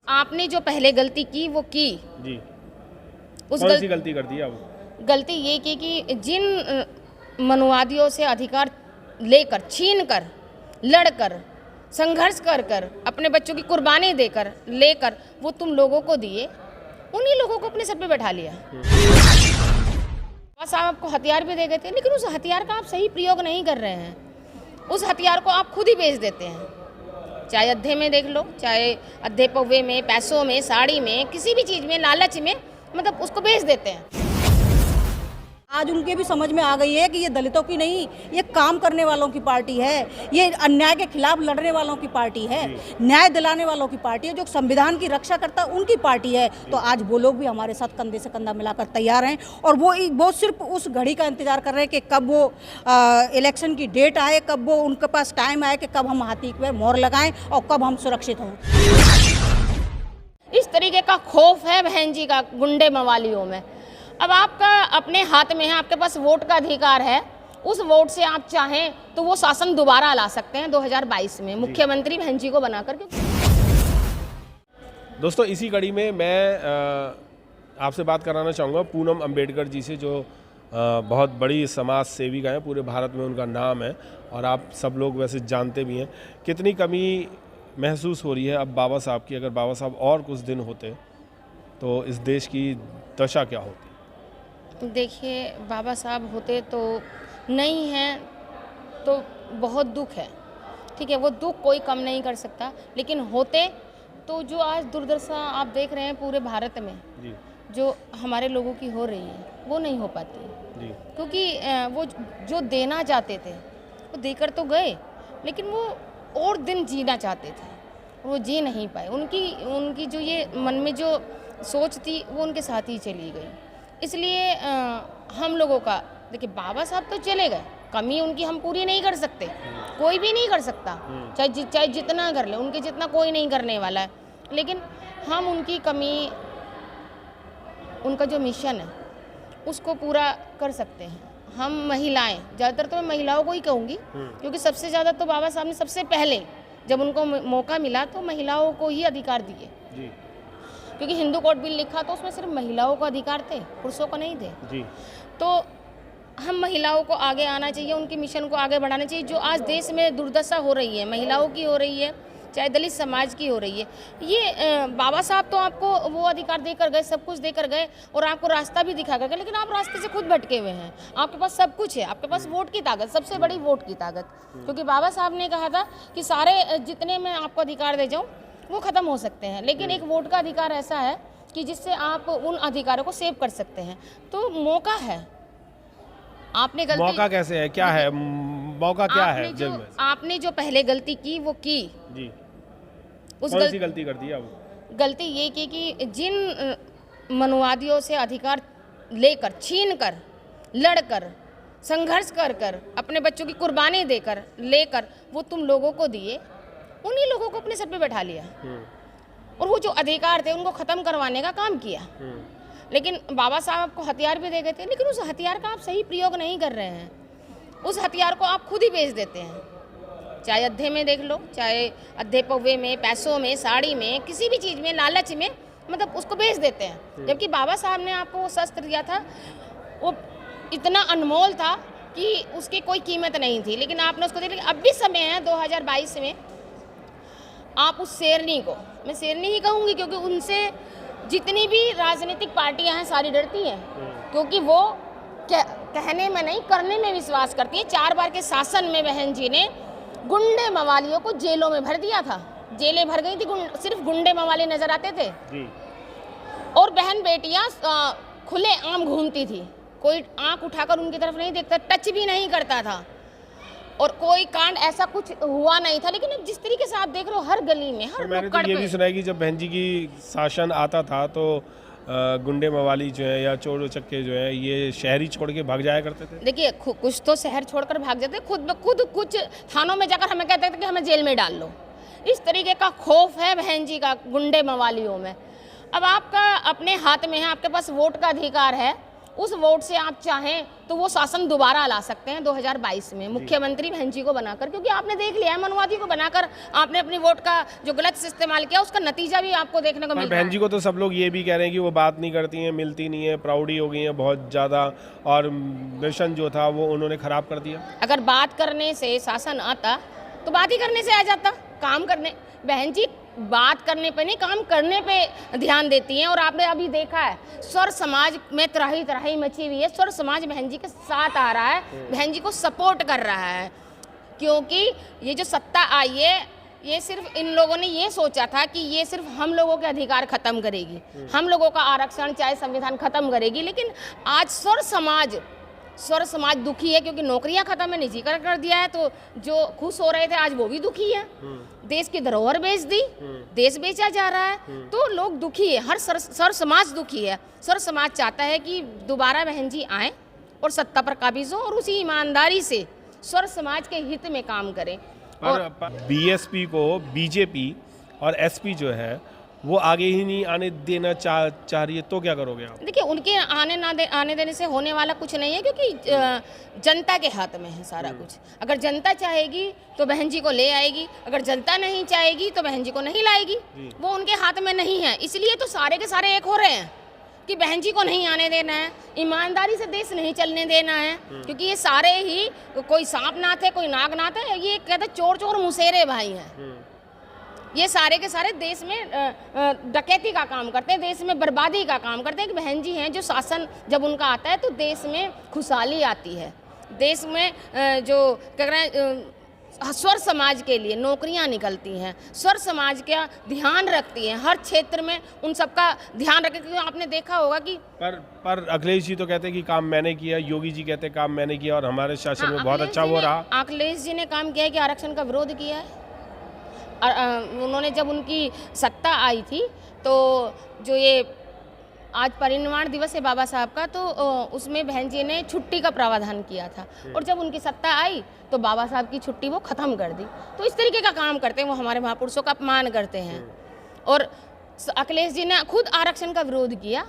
आपने जो पहले गलती की वो की जी। उस कौन सी गलती कर दी आप? गलती ये की कि जिन मनुवादियों से अधिकार लेकर छीन कर लड़कर संघर्ष कर कर अपने बच्चों की कुर्बानी देकर लेकर वो तुम लोगों को दिए, उन्हीं लोगों को अपने सर पे बैठा लिया। बस आप आपको हथियार भी दे गए थे, लेकिन उस हथियार का आप सही प्रयोग नहीं कर रहे हैं। उस हथियार को आप खुद ही बेच देते हैं, चाहे अद्धे में देख लो, चाहे अद्धे पौवे में, पैसों में, साड़ी में, किसी भी चीज़ में, लालच में, मतलब उसको बेच देते हैं। आज उनके भी समझ में आ गई है कि ये दलितों की नहीं, ये काम करने वालों की पार्टी है, ये अन्याय के खिलाफ लड़ने वालों की पार्टी है, न्याय दिलाने वालों की पार्टी है, जो संविधान की रक्षा करता उनकी पार्टी है। तो आज वो लोग भी हमारे साथ कंधे से कंधा मिलाकर तैयार हैं और वो सिर्फ उस घड़ी का इंतजार कर रहे हैं कि कब वो इलेक्शन की डेट आए, कब वो उनके पास टाइम आए कि कब हम हाथी पे मोहर लगाएं और कब हम सुरक्षित हों। इस तरीके का खौफ है बहन जी का गुंडे मवालियों में। अब आपका अपने हाथ में है, आपके पास वोट का अधिकार है, उस वोट से आप चाहें तो वो शासन दोबारा ला सकते हैं 2022 में मुख्यमंत्री बहन जी को बना करके। दोस्तों, इसी कड़ी में मैं आपसे बात कराना चाहूँगा पूनम अंबेडकर जी से, जो बहुत बड़ी समाज सेविका हैं, पूरे भारत में उनका नाम है और आप सब लोग वैसे जानते भी हैं। कितनी कमी महसूस हो रही है अब बाबा साहब की? अगर बाबा साहब और कुछ दिन होते तो इस देश की दशा क्या होती? देखिए, बाबा साहब होते तो नहीं हैं तो बहुत दुख है, ठीक है, वो दुख कोई कम नहीं कर सकता, लेकिन होते तो जो आज दुर्दशा आप देख रहे हैं पूरे भारत में जी। जो हमारे लोगों की हो रही है वो नहीं हो पाती जी। क्योंकि वो जो देना चाहते थे वो देकर तो गए, लेकिन वो और दिन जीना चाहते थे, वो जी नहीं पाए। उनकी जो ये मन में जो सोच थी वो उनके साथ ही चली गई। इसलिए हम लोगों का, देखिए, बाबा साहब तो चले गए, कमी उनकी हम पूरी नहीं कर सकते, कोई भी नहीं कर सकता, चाहे जितना कर ले, उनके जितना कोई नहीं करने वाला है, लेकिन हम उनकी कमी, उनका जो मिशन है उसको पूरा कर सकते हैं। हम महिलाएं, ज़्यादातर तो मैं महिलाओं को ही कहूँगी, क्योंकि सबसे ज़्यादा तो बाबा साहब ने सबसे पहले जब उनको मौका मिला तो महिलाओं को ही अधिकार दिए, क्योंकि हिंदू कोड बिल लिखा तो उसमें सिर्फ महिलाओं को अधिकार थे, पुरुषों को नहीं थे जी। तो हम महिलाओं को आगे आना चाहिए, उनके मिशन को आगे बढ़ाना चाहिए। जो आज देश में दुर्दशा हो रही है, महिलाओं की हो रही है, चाहे दलित समाज की हो रही है, ये बाबा साहब तो आपको वो अधिकार देकर गए, सब कुछ देकर गए और आपको रास्ता भी दिखा कर गए, लेकिन आप रास्ते से खुद भटके हुए हैं। आपके पास सब कुछ है, आपके पास वोट की ताकत, सबसे बड़ी वोट की ताकत, क्योंकि बाबा साहब ने कहा था कि सारे जितने मैं आपको अधिकार दे जाऊँ वो ख़त्म हो सकते हैं, लेकिन एक वोट का अधिकार ऐसा है कि जिससे आप उन अधिकारों को सेव कर सकते हैं। तो मौका है, आपने गलती, मौका कैसे है, क्या है मौका, क्या है? आपने जो पहले गलती की वो की जी। कौन सी गलती कर दी आप? गलती ये की कि जिन मनुवादियों से अधिकार लेकर छीन कर लड़कर संघर्ष कर कर अपने बच्चों की कुर्बानी देकर लेकर वो तुम लोगों को दिए, उन्हीं लोगों को अपने सर पे बैठा लिया और वो जो अधिकार थे उनको ख़त्म करवाने का काम किया। लेकिन बाबा साहब आपको हथियार भी दे गए थे, लेकिन उस हथियार का आप सही प्रयोग नहीं कर रहे हैं। उस हथियार को आप खुद ही बेच देते हैं, चाहे अद्धे में देख लो, चाहे अद्धे पौवे में, पैसों में, साड़ी में, किसी भी चीज़ में, लालच में, मतलब उसको बेच देते हैं। जबकि बाबा साहब ने आपको वो शस्त्र दिया था, वो इतना अनमोल था कि उसकी कोई कीमत नहीं थी, लेकिन आपने उसको दिया। अब भी समय है 2022 में, आप उस शेरनी को, मैं शेरनी ही कहूँगी क्योंकि उनसे जितनी भी राजनीतिक पार्टियां हैं सारी डरती हैं, क्योंकि वो कहने में नहीं करने में विश्वास करती है। 4 बार के शासन में बहन जी ने गुंडे मवालियों को जेलों में भर दिया था, जेलें भर गई थी, सिर्फ गुंडे मवाली नजर आते थे जी। और बहन बेटियां खुले आम घूमती थी, कोई आंख उठाकर उनकी तरफ नहीं देखता, टच भी नहीं करता था और कोई कांड ऐसा कुछ हुआ नहीं था। लेकिन अब जिस तरीके से आप देख रहे हो हर गली में, हर मैंने तो ये भी सुना है कि जब बहन जी की शासन आता था तो गुंडे मवाली जो है या चोर चक्के जो है ये शहरी छोड़ के भाग जाया करते थे। देखिए, कुछ तो शहर छोड़कर भाग जाते, खुद ब खुद कुछ थानों में जाकर हमें कहते थे कि हमें जेल में डाल लो। इस तरीके का खौफ है बहन जी का गुंडे मवालियों में। अब आपका अपने हाथ में है, आपके पास वोट का अधिकार है, उस वोट से आप चाहें तो वो शासन दोबारा ला सकते हैं 2022 में मुख्यमंत्री बहन जी को बनाकर, क्योंकि आपने देख लिया है मनवादी को बनाकर आपने अपनी वोट का जो गलत से इस्तेमाल किया उसका नतीजा भी आपको देखने को मिल रहा है। बहन जी को तो सब लोग ये भी कह रहे हैं कि वो बात नहीं करती हैं, मिलती नहीं है, प्राउडी हो गई हैं बहुत ज़्यादा, और मिशन जो था वो उन्होंने ख़राब कर दिया। अगर बात करने से शासन आता तो बात ही करने से आ जाता, काम करने बहन जी बात करने पे नहीं काम करने पे ध्यान देती हैं। और आपने अभी देखा है स्वर समाज में त्राही त्राही मची हुई है, स्वर समाज बहन जी के साथ आ रहा है, बहन जी को सपोर्ट कर रहा है, क्योंकि ये जो सत्ता आई है ये सिर्फ इन लोगों ने ये सोचा था कि ये सिर्फ हम लोगों के अधिकार खत्म करेगी, हम लोगों का आरक्षण चाहे संविधान खत्म करेगी। लेकिन आज स्वर समाज दुखी है, क्योंकि नौकरियां खत्म है, निजीकरण कर दिया है, तो जो खुश हो रहे थे आज वो भी दुखी है। देश की धरोहर बेच दी, देश बेचा जा रहा है, तो लोग दुखी है, हर स्वर समाज दुखी है। स्वर समाज चाहता है कि दोबारा बहन जी आए और सत्ता पर काबिज हो और उसी ईमानदारी से स्वर समाज के हित में काम करें। और बीएसपी को बीजेपी और एसपी जो है वो आगे ही नहीं आने देना चाह रही है, तो क्या करोगे आप? देखिए उनके आने देने से होने वाला कुछ नहीं है, क्योंकि जनता के हाथ में है सारा कुछ। अगर जनता चाहेगी तो बहन जी को ले आएगी, अगर जनता नहीं चाहेगी तो बहन जी को नहीं लाएगी, वो उनके हाथ में नहीं है। इसलिए तो सारे के सारे एक हो रहे हैं कि बहन जी को नहीं आने देना है, ईमानदारी से देश नहीं चलने देना है, क्योंकि ये सारे ही कोई सांपनाथ है, कोई नागनाथ है, ये कहते चोर चोर मुसेरे भाई हैं। ये सारे के सारे देश में डकैती का काम करते हैं, देश में बर्बादी का काम करते हैं। कि बहन जी हैं जो शासन जब उनका आता है तो देश में खुशहाली आती है, देश में जो क्या कह रहे हैं स्वर समाज के लिए नौकरियां निकलती हैं, स्वर समाज का ध्यान रखती हैं, हर क्षेत्र में उन सबका ध्यान रखें। क्योंकि आपने देखा होगा कि पर अखिलेश जी तो कहते हैं कि काम मैंने किया, योगी जी कहते हैं काम मैंने किया और हमारे शासन में बहुत अच्छा वो रहा। अखिलेश जी ने काम किया है कि आरक्षण का विरोध किया है। उन्होंने जब उनकी सत्ता आई थी तो जो ये आज परिनिर्वाण दिवस है बाबा साहब का, तो उसमें बहन जी ने छुट्टी का प्रावधान किया था, और जब उनकी सत्ता आई तो बाबा साहब की छुट्टी वो ख़त्म कर दी। तो इस तरीके का काम करते हैं, वो हमारे महापुरुषों का अपमान करते हैं। और अखिलेश जी ने खुद आरक्षण का विरोध किया।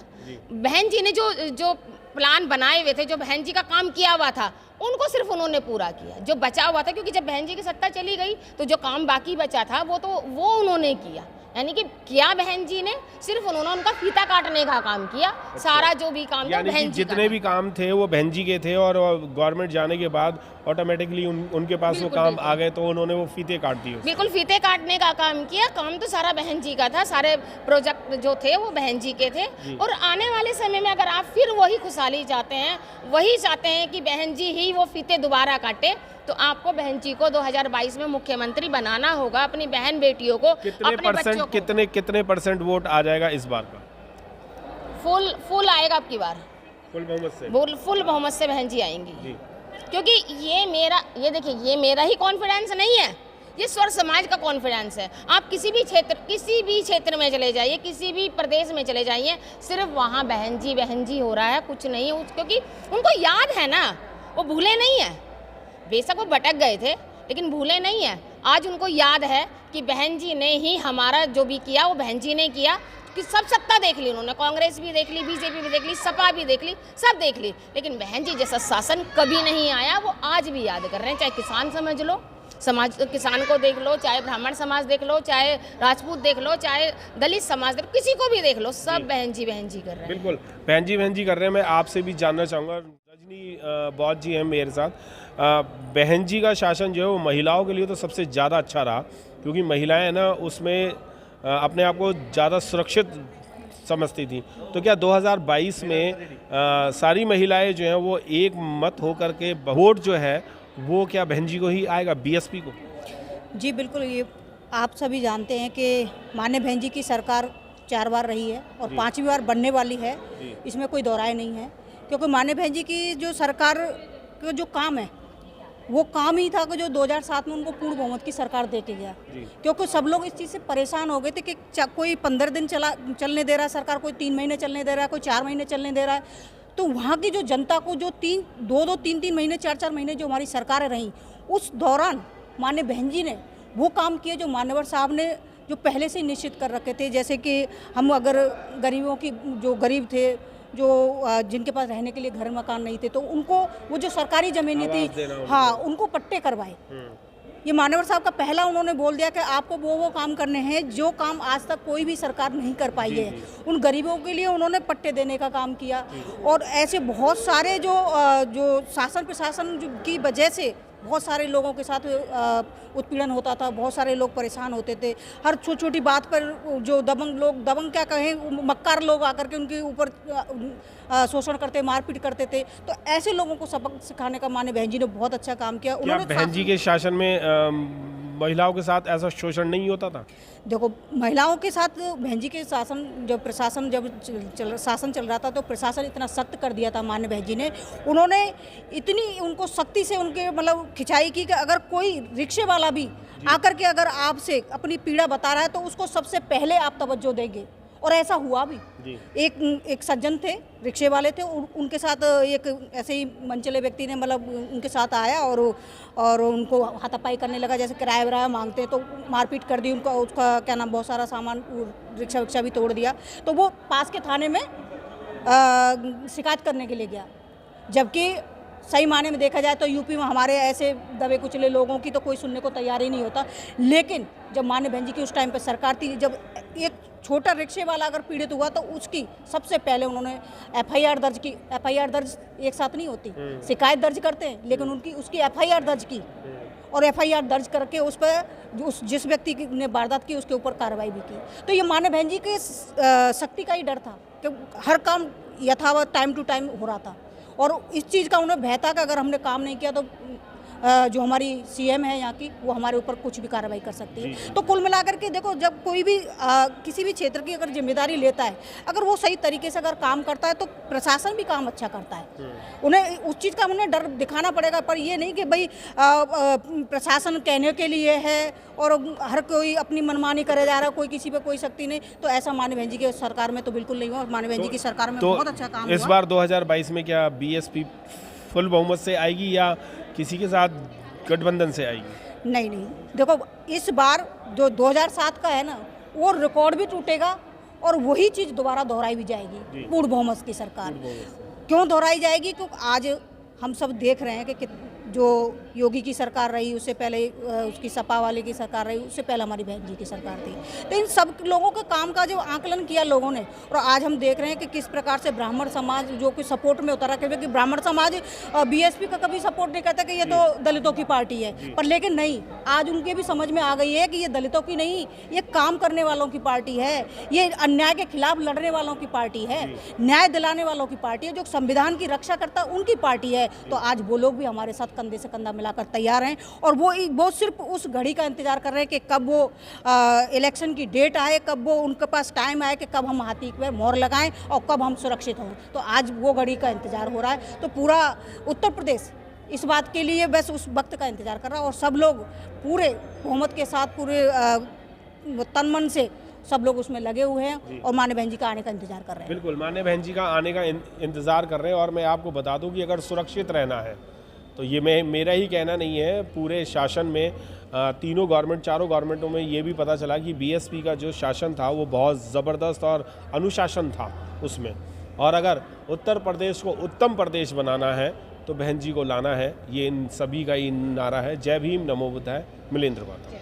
बहन जी ने जो प्लान बनाए हुए थे, जो बहन जी का काम किया हुआ था, उनको सिर्फ उन्होंने पूरा किया, जो बचा हुआ था। क्योंकि जब बहन जी की सत्ता चली गई तो जो काम बाकी बचा था वो उन्होंने किया। यानी कि क्या बहन जी ने सिर्फ उन्होंने उनका फीता काटने का काम किया। सारा जो भी काम था बहन जी जितने भी काम थे वो बहन जी के थे, और गवर्नमेंट जाने के बाद ऑटोमेटिकली उनके पास वो काम आ गए तो उन्होंने वो फीते काट दिए। बिल्कुल फीते काटने का काम किया। काम तो सारा बहन जी का था, सारे प्रोजेक्ट जो थे वो बहन जी के थे। और आने वाले समय में अगर आप फिर वही खुशहाली चाहते हैं, वही चाहते हैं कि बहन जी ही वो फीते दोबारा काटे, तो आपको बहन जी को 2022 में मुख्यमंत्री बनाना होगा। अपनी बहन बेटियों को, अपने बच्चों को। कितने परसेंट वोट आ जाएगा इस बार का? फुल आएगा आपकी बार, फुल बहुमत से। फुल बहुमत से बहन जी आएंगी। क्योंकि ये देखिए ये मेरा ही कॉन्फिडेंस नहीं है, ये स्वर समाज का कॉन्फिडेंस है। आप किसी भी क्षेत्र में चले जाइए, किसी भी प्रदेश में चले जाइए, सिर्फ वहाँ बहन जी हो रहा है, कुछ नहीं है। क्योंकि उनको याद है ना, वो भूले नहीं है। बेशक वो भटक गए थे लेकिन भूले नहीं है। आज उनको याद है कि बहन जी ने ही हमारा जो भी किया वो बहन जी ने किया। कि सब सत्ता देख ली उन्होंने, कांग्रेस भी देख ली, बीजेपी भी देख ली, सपा भी देख ली, सब देख ली, लेकिन बहन जी जैसा शासन कभी नहीं आया। वो आज भी याद कर रहे हैं। चाहे किसान समझ लो, किसान को देख लो, चाहे ब्राह्मण समाज देख लो, चाहे राजपूत देख लो, चाहे दलित समाज देख लो, किसी को भी देख लो, सब बहन जी कर रहे हैं। बिल्कुल बहन जी कर रहे हैं। मैं आपसे भी जानना चाहूँगा, रजनी बौद्ध जी हैं मेरे साथ। बहन जी का शासन जो है वो महिलाओं के लिए तो सबसे ज़्यादा अच्छा रहा, क्योंकि महिलाएं ना उसमें अपने आप को ज़्यादा सुरक्षित समझती थी। तो क्या 2022 में सारी महिलाएं जो हैं वो एक मत होकर के वोट जो है वो क्या बहन जी को ही आएगा, बीएसपी को? जी बिल्कुल, ये आप सभी जानते हैं कि माननीय बहन जी की सरकार 4 बार रही है और 5वीं बार बनने वाली है, इसमें कोई दोहराए नहीं है। क्योंकि माननीय बहन जी की जो सरकार का जो काम है वो काम ही था कि जो 2007 में उनको पूर्ण बहुमत की सरकार दे के गया। क्योंकि सब लोग इस चीज़ से परेशान हो गए थे कि कोई 15 दिन चलने दे रहा है सरकार, कोई 3 महीने चलने दे रहा है, कोई 4 महीने चलने दे रहा है। तो वहाँ की जो जनता को जो 3 महीने 4 महीने जो हमारी सरकारें रहीं, उस दौरान माननीय बहन जी ने वो काम किए जो मान्यवर साहब ने जो पहले से निश्चित कर रखे थे। जैसे कि हम अगर गरीबों की, जो गरीब थे, जो जिनके पास रहने के लिए घर मकान नहीं थे, तो उनको वो जो सरकारी ज़मीनें थी, हाँ, उनको पट्टे करवाए। ये मान्यवर साहब का पहला उन्होंने बोल दिया कि आपको वो काम करने हैं जो काम आज तक कोई भी सरकार नहीं कर पाई है। उन गरीबों के लिए उन्होंने पट्टे देने का काम किया। और ऐसे बहुत सारे जो शासन प्रशासन की वजह से बहुत सारे लोगों के साथ उत्पीड़न होता था, बहुत सारे लोग परेशान होते थे। हर छोटी छोटी बात पर जो दबंग क्या कहें, मक्कार लोग आकर के उनके ऊपर शोषण करते, मारपीट करते थे। तो ऐसे लोगों को सबक सिखाने का माननीय बहन जी ने बहुत अच्छा काम किया। उन्होंने बहन जी के शासन में महिलाओं के साथ ऐसा शोषण नहीं होता था? देखो, महिलाओं के साथ बहन जी के शासन जब शासन चल रहा था तो प्रशासन इतना सख्त कर दिया था माननीय बहन जी ने। उन्होंने इतनी उनको सख्ती से उनके मतलब खिंचाई की कि अगर कोई रिक्शे वाला भी आकर के अगर आपसे अपनी पीड़ा बता रहा है तो उसको सबसे पहले आप तवज्जो देंगे। और ऐसा हुआ भी। एक सज्जन थे, रिक्शे वाले थे, उनके साथ एक ऐसे ही मनचले व्यक्ति ने मतलब उनके साथ आया और उनको हाथापाई करने लगा, जैसे किराया विराया मांगते हैं, तो मारपीट कर दी उनका। उसका क्या नाम, बहुत सारा सामान, रिक्शा विक्शा भी तोड़ दिया। तो वो पास के थाने में शिकायत करने के लिए गया। जबकि सही माने में देखा जाए तो यूपी में हमारे ऐसे दबे कुचले लोगों की तो कोई सुनने को तैयार ही नहीं होता। लेकिन जब माननीय बहन जी की उस टाइम पर सरकार थी, जब एक छोटा रिक्शे वाला अगर पीड़ित हुआ तो उसकी सबसे पहले उन्होंने एफआईआर दर्ज की। एफआईआर दर्ज एक साथ नहीं होती, शिकायत दर्ज करते हैं, लेकिन उसकी एफआईआर दर्ज की। और एफआईआर दर्ज करके उस पर जिस व्यक्ति ने वारदात की उसके ऊपर कार्रवाई भी की। तो ये माननीय बहन जी के शक्ति का ही डर था कि हर काम यथावत टाइम टू टाइम हो रहा था। और इस चीज़ का उन्हें भय था कि अगर हमने काम नहीं किया तो जो हमारी सीएम है यहाँ की, वो हमारे ऊपर कुछ भी कार्रवाई कर सकती है। तो कुल मिलाकर के देखो, जब कोई भी किसी भी क्षेत्र की अगर जिम्मेदारी लेता है, अगर वो सही तरीके से अगर काम करता है तो प्रशासन भी काम अच्छा करता है। उन्हें उस चीज़ का उन्हें डर दिखाना पड़ेगा, पर ये नहीं कि भाई प्रशासन कहने के लिए है और हर कोई अपनी मनमानी करे जा रहा है, कोई किसी पे कोई शक्ति नहीं। तो ऐसा माननीय बहन जी की सरकार में तो बिल्कुल नहीं हुआ। माननीय बहन जी की सरकार में बहुत अच्छा काम हुआ। इस बार 2022 में क्या बीएसपी फुल बहुमत से आएगी या किसी के साथ गठबंधन से आएगी? नहीं, देखो, इस बार जो 2007 का है ना, वो रिकॉर्ड भी टूटेगा और वही चीज़ दोबारा दोहराई भी जाएगी। पूर्ण बहुमत की सरकार क्यों दोहराई जाएगी? क्योंकि आज हम सब देख रहे हैं कि जो योगी की सरकार रही, उससे पहले उसकी सपा वाले की सरकार रही, उससे पहले हमारी बहन जी की सरकार थी। तो इन सब लोगों के काम का जो आकलन किया लोगों ने, और आज हम देख रहे हैं कि किस प्रकार से ब्राह्मण समाज जो कि सपोर्ट में उतरा, क्योंकि ब्राह्मण समाज बीएसपी का कभी सपोर्ट नहीं करता कि ये तो दलितों की पार्टी है। पर लेकिन नहीं, आज उनके भी समझ में आ गई है कि ये दलितों की नहीं, ये काम करने वालों की पार्टी है, ये अन्याय के खिलाफ लड़ने वालों की पार्टी है, न्याय दिलाने वालों की पार्टी है, जो संविधान की रक्षा करता है उनकी पार्टी है। तो आज वो लोग भी हमारे साथ कंधे से कंधा मिलाकर तैयार हैं। और वो सिर्फ उस घड़ी का इंतजार कर रहे हैं कि कब वो इलेक्शन की डेट आए, कब वो उनके पास टाइम आए कि कब हम हाथी पे मोहर लगाएं और कब हम सुरक्षित हों। तो आज वो घड़ी का इंतजार हो रहा है। तो पूरा उत्तर प्रदेश इस बात के लिए बस उस वक्त का इंतजार कर रहा है और सब लोग पूरे बहुमत के साथ, पूरे तन मन से सब लोग उसमें लगे हुए हैं और माननीय बहन जी का आने का इंतजार कर रहे हैं। बिल्कुल, माननीय बहन जी का आने का इंतजार कर रहे हैं। और मैं आपको बता दूं कि अगर सुरक्षित रहना है तो ये मेरा ही कहना नहीं है, पूरे शासन में तीनों गवर्नमेंट, चारों गवर्नमेंटों में ये भी पता चला कि बीएसपी का जो शासन था वो बहुत ज़बरदस्त और अनुशासन था उसमें। और अगर उत्तर प्रदेश को उत्तम प्रदेश बनाना है तो बहन जी को लाना है। ये इन सभी का ही नारा है। जय भीम, नमो बुद्धाय, मिलेंद्र बात।